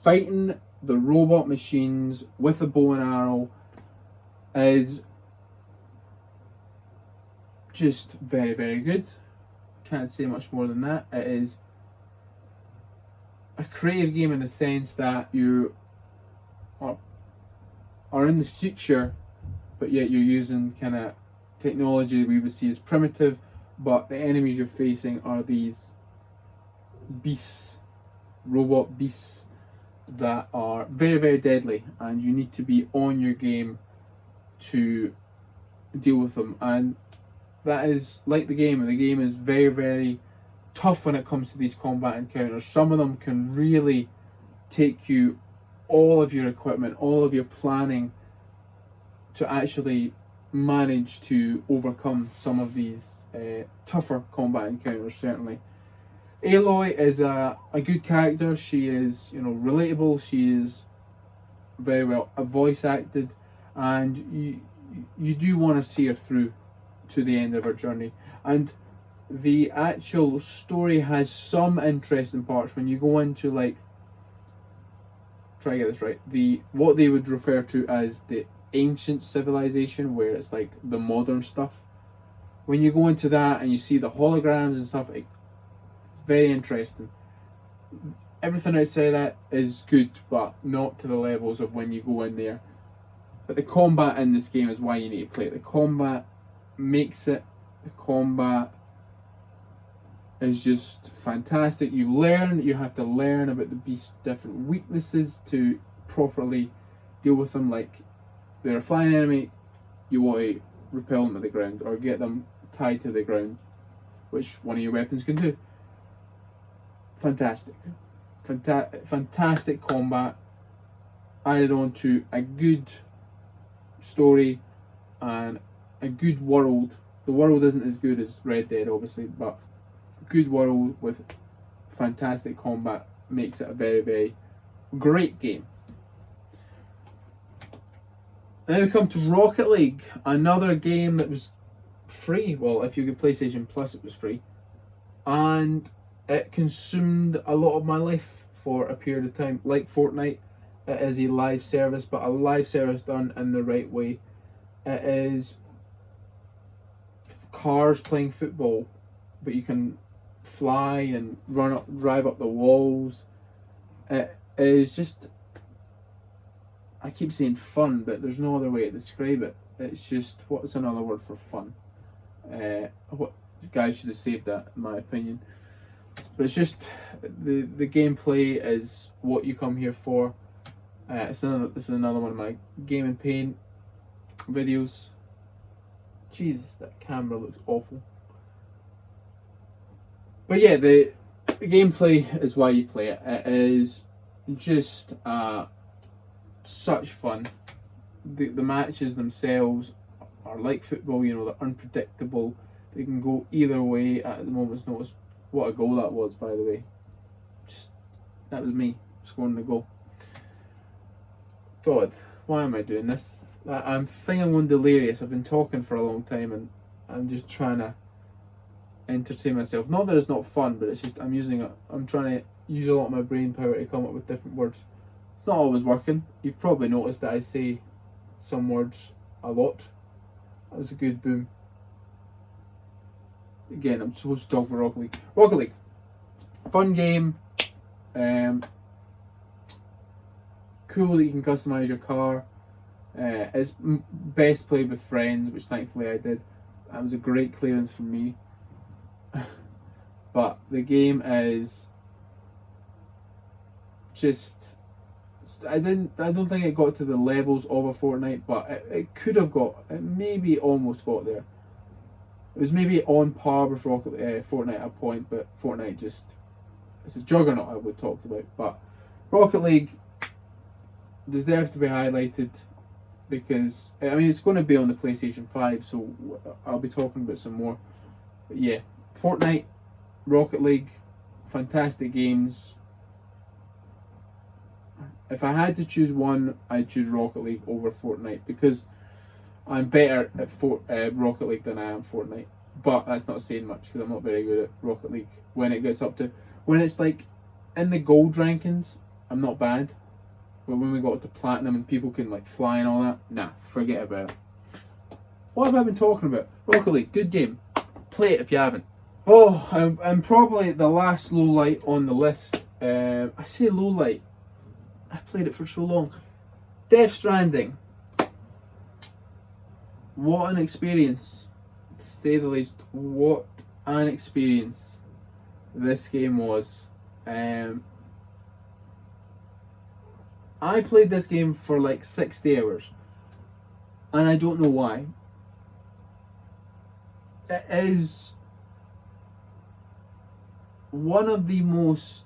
Fighting the robot machines with a bow and arrow is just very, very good. Can't say much more than that. It is a creative game in the sense that you are in the future, but yet you're using kind of technology we would see as primitive, but the enemies you're facing are these beasts, robot beasts, that are very, very deadly, and you need to be on your game to deal with them. And that is like the game, and the game is very, very tough when it comes to these combat encounters. Some of them can really take you all of your equipment, all of your planning to actually manage to overcome some of these tougher combat encounters, certainly. Aloy is a good character. She is, relatable. She is very well voice acted, and you do want to see her through to the end of her journey. And the actual story has some interesting parts when you go into, like, try to get this right, what they would refer to as the ancient civilization, where it's like the modern stuff. When you go into that and you see the holograms and stuff, it's very interesting. Everything outside of that is good, but not to the levels of when you go in there. But the combat in this game is why you need to play it. The combat makes it. The combat is just fantastic. You have to learn about the beast's different weaknesses to properly deal with them. Like, they're a flying enemy, you want to repel them to the ground or get them tied to the ground, which one of your weapons can do. Fantastic. Fantastic combat, added on to a good story and a good world. The world isn't as good as Red Dead, obviously, but good world with fantastic combat makes it a very, very great game. Then we come to Rocket League, another game that was free. Well, if you get PlayStation Plus, it was free. And it consumed a lot of my life for a period of time. Like Fortnite, it is a live service, but a live service done in the right way. It is cars playing football, but you can fly and drive up the walls. It is just, I keep saying fun, but there's no other way to describe it. It's just, what's another word for fun? What guys should have saved that, in my opinion. But it's just, the gameplay is what you come here for. This is another one of my Game and Paint videos. Jesus, that camera looks awful. But yeah, the gameplay is why you play it. It is just such fun. The matches themselves are like football, they're unpredictable. They can go either way at the moment's notice. What a goal that was, by the way. That was me scoring the goal. God, why am I doing this? I'm thinking I'm going delirious. I've been talking for a long time and I'm just trying to entertain myself. Not that it's not fun, but it's just I'm trying to use a lot of my brain power to come up with different words. It's not always working. You've probably noticed that I say some words a lot. That was a good boom. Again, I'm supposed to talk about Rocket League. Rocket League, fun game. Cool that you can customize your car. It's best played with friends, which thankfully I did. That was a great clearance from me. But the game is just, I don't think it got to the levels of a Fortnite, but it could have it maybe almost got there. It was maybe on par with Fortnite at a point, but Fortnite it's a juggernaut, I would talk about. But Rocket League deserves to be highlighted because, it's going to be on the PlayStation 5, so I'll be talking about some more. But yeah, Fortnite, Rocket League, fantastic games. If I had to choose one, I'd choose Rocket League over Fortnite because I'm better at Rocket League than I am Fortnite. But that's not saying much because I'm not very good at Rocket League. When it's like in the gold rankings, I'm not bad. But when we got to platinum and people can like fly and all that, nah, forget about it. What have I been talking about? Rocket League, good game. Play it if you haven't. Oh, I'm probably the last low light on the list. I say low light. I played it for so long. Death Stranding. What an experience, to say the least. What an experience this game was. I played this game for like 60 hours, and I don't know why. It is one of the most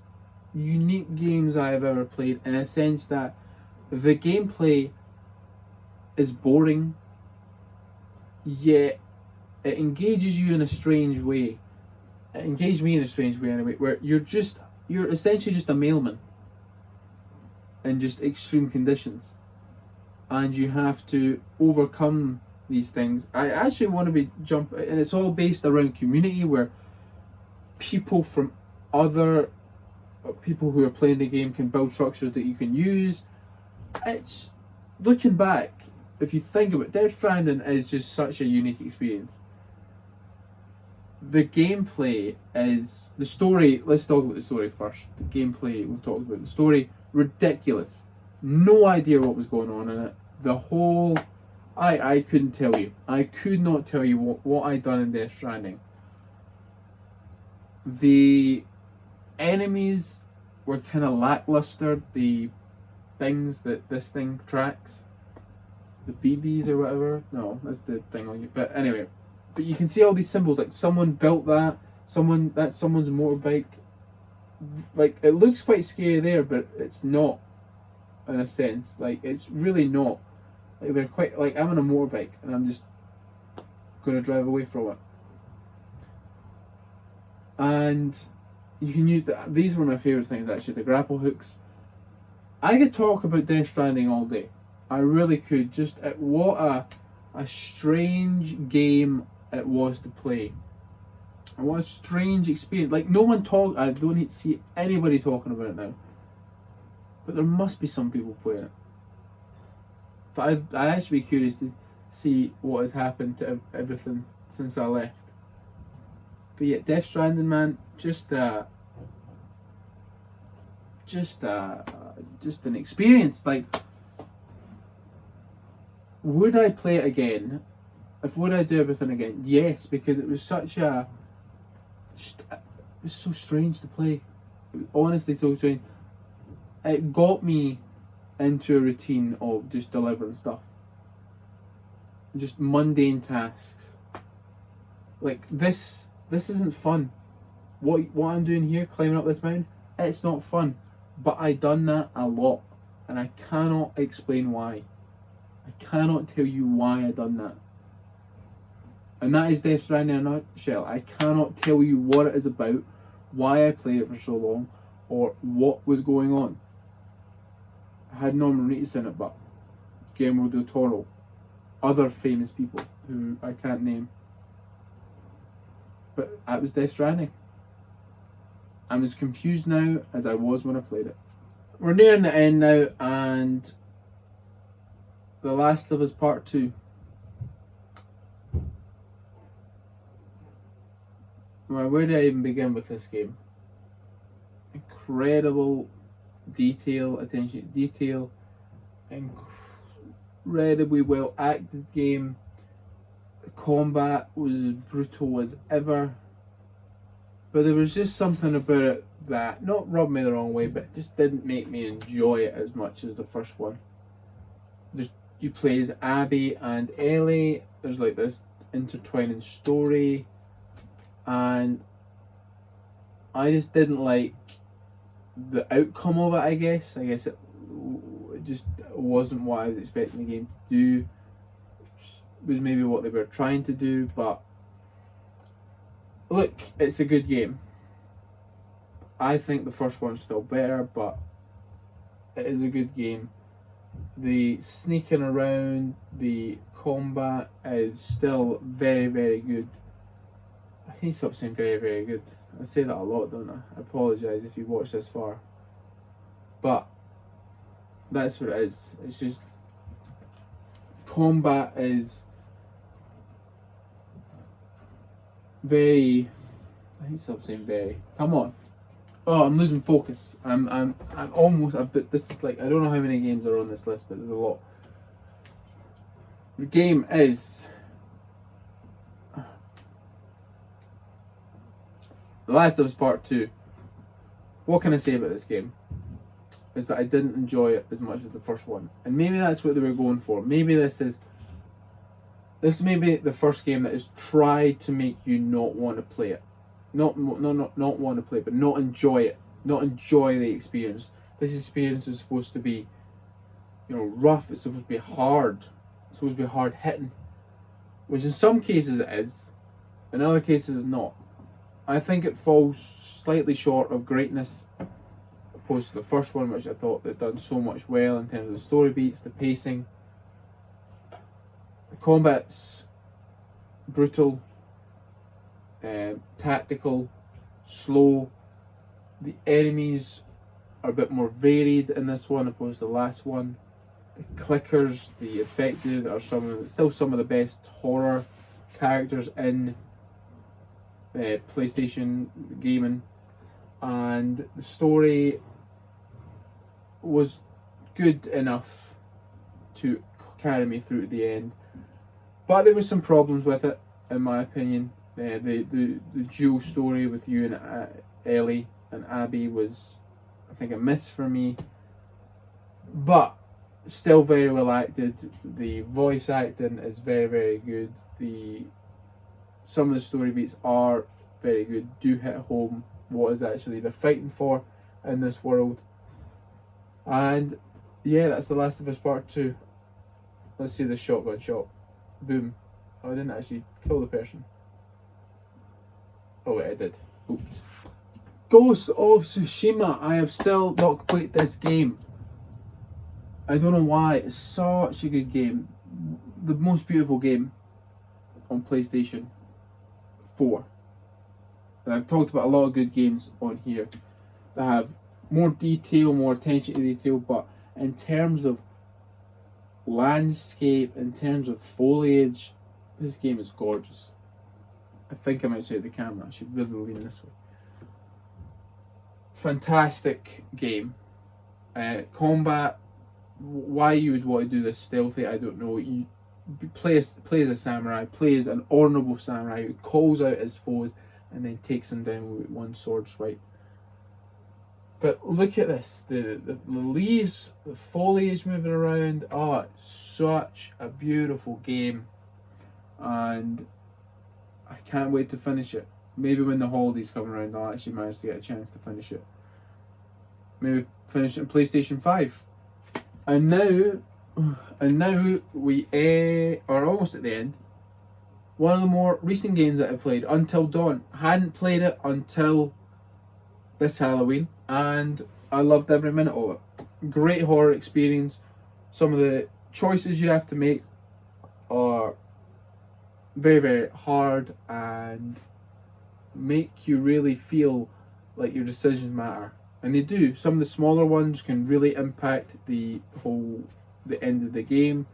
unique games I have ever played, in a sense that the gameplay is boring, yet it engages you in a strange way. It engaged me in a strange way anyway, where you're essentially just a mailman in just extreme conditions, and you have to overcome these things. I actually want to and it's all based around community, where people from other people who are playing the game can build structures that you can use. It's, looking back, if you think of it, Death Stranding is just such a unique experience. The gameplay is, the story, let's talk about the story first. The gameplay, we've talked about the story, ridiculous. No idea what was going on in it. The whole, I couldn't tell you. I could not tell you what I'd done in Death Stranding. The enemies were kind of lackluster. The things that this thing tracks, the BBs or whatever. No, that's the thing on you. But anyway, but you can see all these symbols. Like someone built that. That's someone's motorbike. Like it looks quite scary there, but it's not. In a sense, like it's really not. Like they're quite, like I'm on a motorbike and I'm just gonna drive away from it. And you can use that. These were my favourite things actually, the grapple hooks. I could talk about Death Stranding all day. I really could. Just what a strange game it was to play. And what a strange experience. Like no one talk. I don't need to see anybody talking about it now. But there must be some people playing it. But I'd actually be curious to see what had happened to everything since I left. But yeah, Death Stranding, man, just an experience. Like, would I play it again? Would I do everything again? Yes, because it was such a, it was so strange to play. It was honestly so strange. It got me into a routine of just delivering stuff. Just mundane tasks. Like this isn't fun. What I'm doing here, climbing up this mountain, it's not fun. But I done that a lot. And I cannot explain why. I cannot tell you why I done that. And that is Death Stranding in a nutshell. I cannot tell you what it is about, why I played it for so long, or what was going on. I had Norman Reedus in it, but Guillermo del Toro, other famous people who I can't name. But that was Death Stranding. I'm as confused now as I was when I played it. We're nearing the end now, and The Last of Us Part 2. Well, where do I even begin with this game? Incredible detail, attention to detail, incredibly well acted game. The combat was as brutal as ever, but there was just something about it that, not rubbed me the wrong way, but just didn't make me enjoy it as much as the first one. You play as Abby and Ellie. There's like this intertwining story, and I just didn't like the outcome of it. I guess it just wasn't what I was expecting the game to do. It was maybe what they were trying to do, but look, it's a good game. I think the first one's still better, but it is a good game. The sneaking around, the combat is still very, very good. I need to stop saying very, very good. I say that a lot, don't I? I apologise if you watched this far. But that's what it is. It's just, combat is very, I need to stop saying very. Come on. Oh, I'm losing focus. I'm almost. This is like, I don't know how many games are on this list, but there's a lot. The game is The Last of Us Part 2. What can I say about this game? Is that I didn't enjoy it as much as the first one, and maybe that's what they were going for. Maybe this may be the first game that has tried to make you not want to play it. not want to play, but not enjoy it, not enjoy the experience. This experience is supposed to be, rough. It's supposed to be hard. It's supposed to be hard hitting, which in some cases it is, in other cases it's not. I think it falls slightly short of greatness opposed to the first one, which I thought they'd done so much well in terms of the story beats, the pacing. The combat's brutal, tactical, slow. The enemies are a bit more varied in this one opposed to the last one. The clickers, the infected, are still some of the best horror characters in PlayStation gaming, and the story was good enough to carry me through to the end. But there were some problems with it, in my opinion. The dual story with you and Ellie and Abby was, I think, a miss for me. But still very well acted. The voice acting is very, very good. Some of the story beats are very good, do hit home what is actually they're fighting for in this world. And yeah, that's The Last of Us Part 2. Let's see the shotgun shot. Boom. Oh, I didn't actually kill the person. Oh wait, I did. Oops. Ghost of Tsushima. I have still not completed this game. I don't know why. It's such a good game. The most beautiful game on PlayStation 4. And I've talked about a lot of good games on here that have more detail, more attention to detail, but in terms of landscape, in terms of foliage, this game is gorgeous. I think I'm outside the camera. I should really lean this way. Fantastic game. Combat. Why you would want to do this stealthy, I don't know. You play as a samurai, play as an honourable samurai who calls out his foes and then takes them down with one sword swipe. But look at this, the leaves, the foliage moving around. Oh, it's such a beautiful game, and I can't wait to finish it. Maybe when the holidays come around, I'll actually manage to get a chance to finish it. Maybe finish it on PlayStation 5. And now we are almost at the end. One of the more recent games that I played, Until Dawn. Hadn't played it until this Halloween, and I loved every minute of it. Great horror experience. Some of the choices you have to make are very, very hard and make you really feel like your decisions matter. And they do. Some of the smaller ones can really impact the end of the game.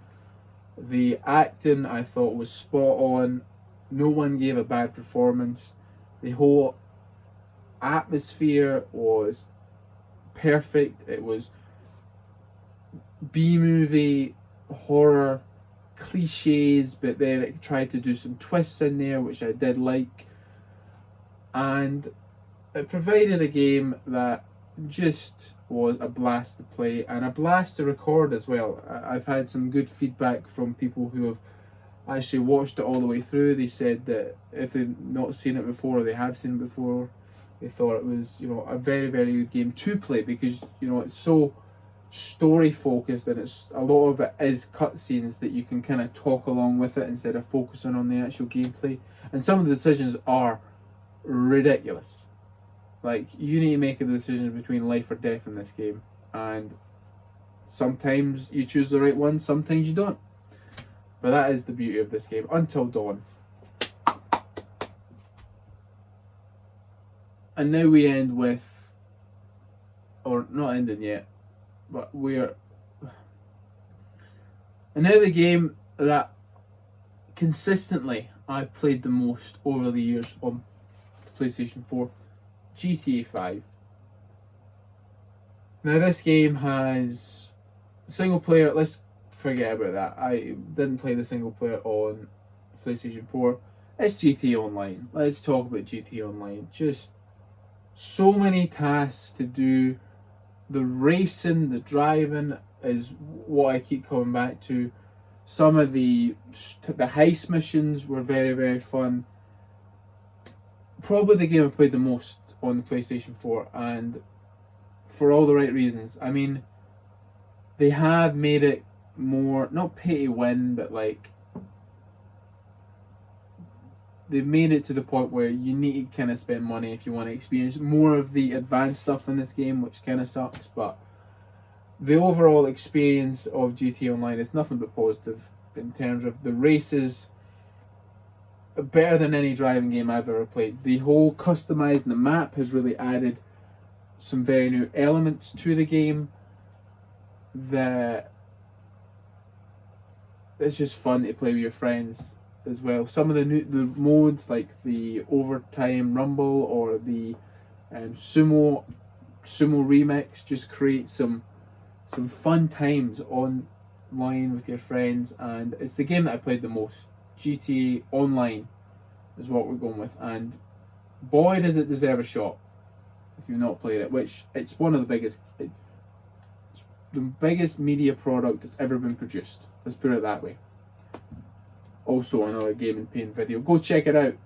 The acting, I thought, was spot on. No one gave a bad performance. The whole atmosphere was perfect. It was B-movie horror cliches, but then it tried to do some twists in there, which I did like. And it provided a game that just was a blast to play and a blast to record as well. I've had some good feedback from people who have actually watched it all the way through. They said that if they've not seen it before or they have seen it before, they thought it was, a very, very good game to play because, it's so story focused and it's a lot of it is cutscenes that you can kind of talk along with it instead of focusing on the actual gameplay. And some of the decisions are ridiculous. Like, you need to make a decision between life or death in this game, and sometimes you choose the right one, sometimes you don't. But that is the beauty of this game. Until Dawn. And now we end with, or not ending yet, but and now the game that consistently I've played the most over the years on PlayStation 4. GTA 5. Now this game has single player. Let's forget about that. I didn't play the single player on PlayStation 4. It's GTA Online. Let's talk about GTA Online. Just so many tasks to do. The racing, the driving is what I keep coming back to. Some of the heist missions were very, very fun. probably the game I've played the most on the PlayStation 4, and for all the right reasons. I mean, they have made it more, not pay to win, but like, they've made it to the point where you need to kind of spend money if you want to experience more of the advanced stuff in this game, which kind of sucks, but the overall experience of GTA Online is nothing but positive in terms of the races. Better than any driving game I've ever played. The whole customizing the map has really added some very new elements to the game that it's just fun to play with your friends as well. Some of the modes, like the overtime rumble or the sumo remix, just create some fun times online with your friends, and it's the game that I played the most. GTA Online is what we're going with, and boy does it deserve a shot if you've not played it, which it's one of the biggest, the biggest media product that's ever been produced. Let's put it that way. Also another gaming pain video. Go check it out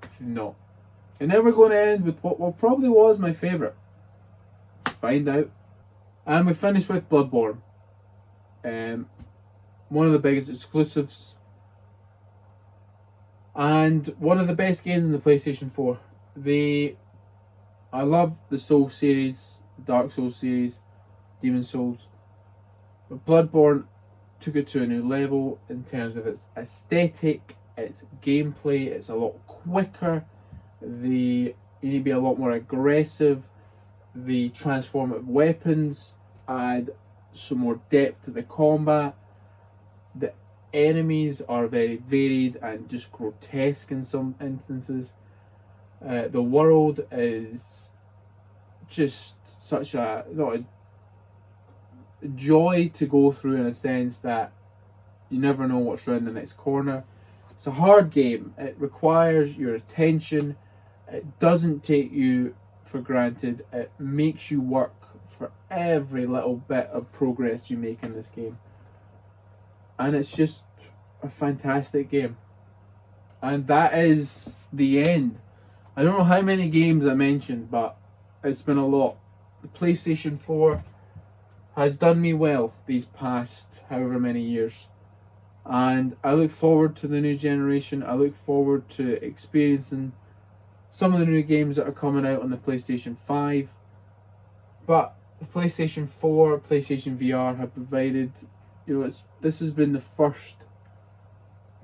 if you've not. And then we're going to end with what probably was my favourite. Find out. And we finished with Bloodborne. One of the biggest exclusives. And one of the best games in the PlayStation 4. I love the Soul series, Dark Souls series, Demon Souls. But Bloodborne took it to a new level in terms of its aesthetic, its gameplay. It's a lot quicker. You need to be a lot more aggressive. The transformative weapons add some more depth to the combat. The enemies are very varied and just grotesque in some instances. The world is just such a joy to go through, in a sense that you never know what's around the next corner. It's a hard game. It requires your attention. It doesn't take you for granted. It makes you work for every little bit of progress you make in this game. And it's just a fantastic game. And that is the end. I don't know how many games I mentioned, but it's been a lot. The PlayStation 4 has done me well these past however many years. And I look forward to the new generation. I look forward to experiencing some of the new games that are coming out on the PlayStation 5. But the PlayStation 4, PlayStation VR have provided, this has been the first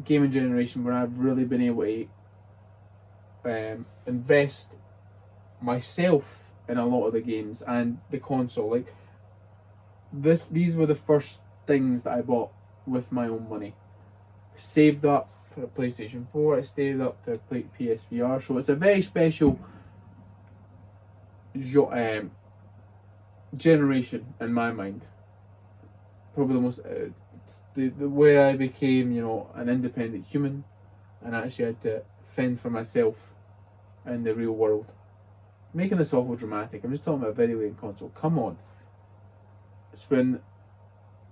gaming generation where I've really been able to invest myself in a lot of the games and the console. Like these were the first things that I bought with my own money. I saved up for a PlayStation 4, I saved up to play PSVR, so it's a very special generation in my mind. Probably the most, it's the where I became, an independent human and actually had to fend for myself in the real world. Making this awful dramatic, I'm just talking about a video game console, come on. It's been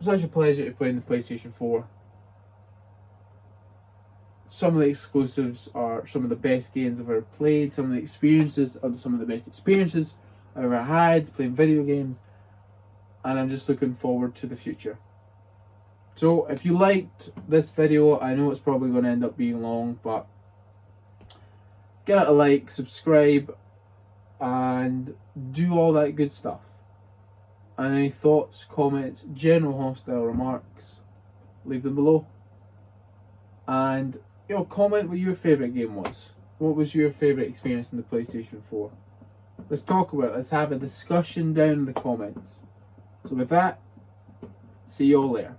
such a pleasure to play in the PlayStation 4. Some of the exclusives are some of the best games I've ever played. Some of the experiences are some of the best experiences I've ever had playing video games. And I'm just looking forward to the future. So if you liked this video, I know it's probably going to end up being long, but give it a like, subscribe, and do all that good stuff. And any thoughts, comments, general hostile remarks, leave them below. And comment what your favourite game was. What was your favourite experience in the PlayStation 4? Let's talk about it. Let's have a discussion down in the comments. So with that, see you all later.